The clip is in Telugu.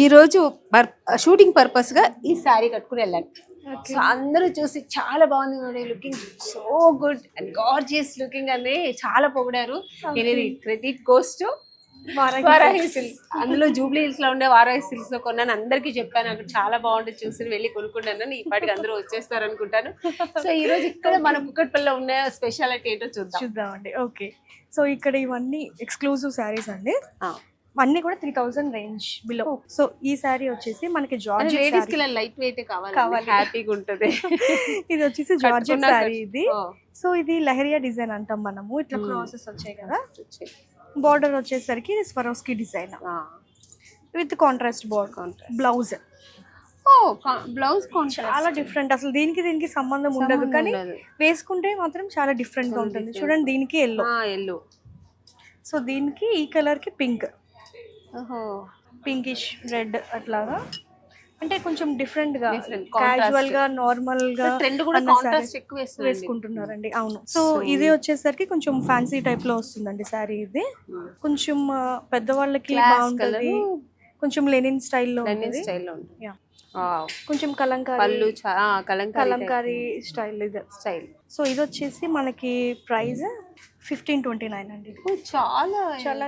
ఈరోజు షూటింగ్ పర్పస్గా ఈ శారీ కట్టుకుని వెళ్ళాను. సో అందరూ చూసి చాలా బాగుంది, looking so good and gorgeous looking అని చాలా పొగిడారు. నేను ఇది credit goes to Varahi silks. అందులో జూబ్లీ హిల్స్ లో ఉండే వారాహి సిల్క్స్ లో కొన్నాను. అందరికీ చెప్పాను అక్కడ చాలా బాగుంటుంది, చూసి వెళ్ళి కొనుక్కున్నాను. ఇప్పటికి అందరూ వచ్చేస్తారు అనుకుంటాను. సో ఈ రోజు ఇక్కడ మన కుక్కట్పల్లిలో ఉన్న స్పెషాలిటీ ఏంటో చూద్దామండి. ఓకే, సో ఇక్కడ ఇవన్నీ ఎక్స్క్లూజివ్ శారీస్ అండి. అన్ని కూడా 3000 రేంజ్ బిలో. సో ఈ శారీ వచ్చేసి మనకి జార్జెట్, లేడీస్ కి లైట్ వెయిట్ కావాలి, హ్యాపీగా ఉంటది. ఇది వచ్చేసి జార్జెట్ శారీ ఇది. సో ఇది లహరియా డిజైన్ అంటాం మనము. ఇట్లా క్రాసెస్ వచ్చాయి కదా. బార్డర్ వచ్చేసరికి ఇది Swarovski design with contrast border. Blouse blouse చాలా డిఫరెంట్, అసలు దీనికి సంబంధం ఉండదు, కానీ వేసుకుంటే మాత్రం చాలా డిఫరెంట్ గా ఉంటుంది. చూడండి, దీనికి ఎల్లో, సో దీనికి ఈ కలర్ కి పింక్, పింకిష్ రెడ్ అట్లాగా. అంటే కొంచెం డిఫరెంట్ గా, క్యాజువల్ గా, నార్మల్ గా వేసుకుంటున్నారండి. అవును. సో ఇది వచ్చేసరికి కొంచెం ఫ్యాన్సీ టైప్ లో వస్తుందండి శారీ. ఇది కొంచెం పెద్దవాళ్ళకి బాగుంటది, కొంచెం లెనిన్ స్టైల్లో ఉంటుంది. కొంచెం కలంకారీ స్టైల్ ఇది స్టైల్. సో ఇది వచ్చేసి మనకి ప్రైస్ 1529 అండి. చాలా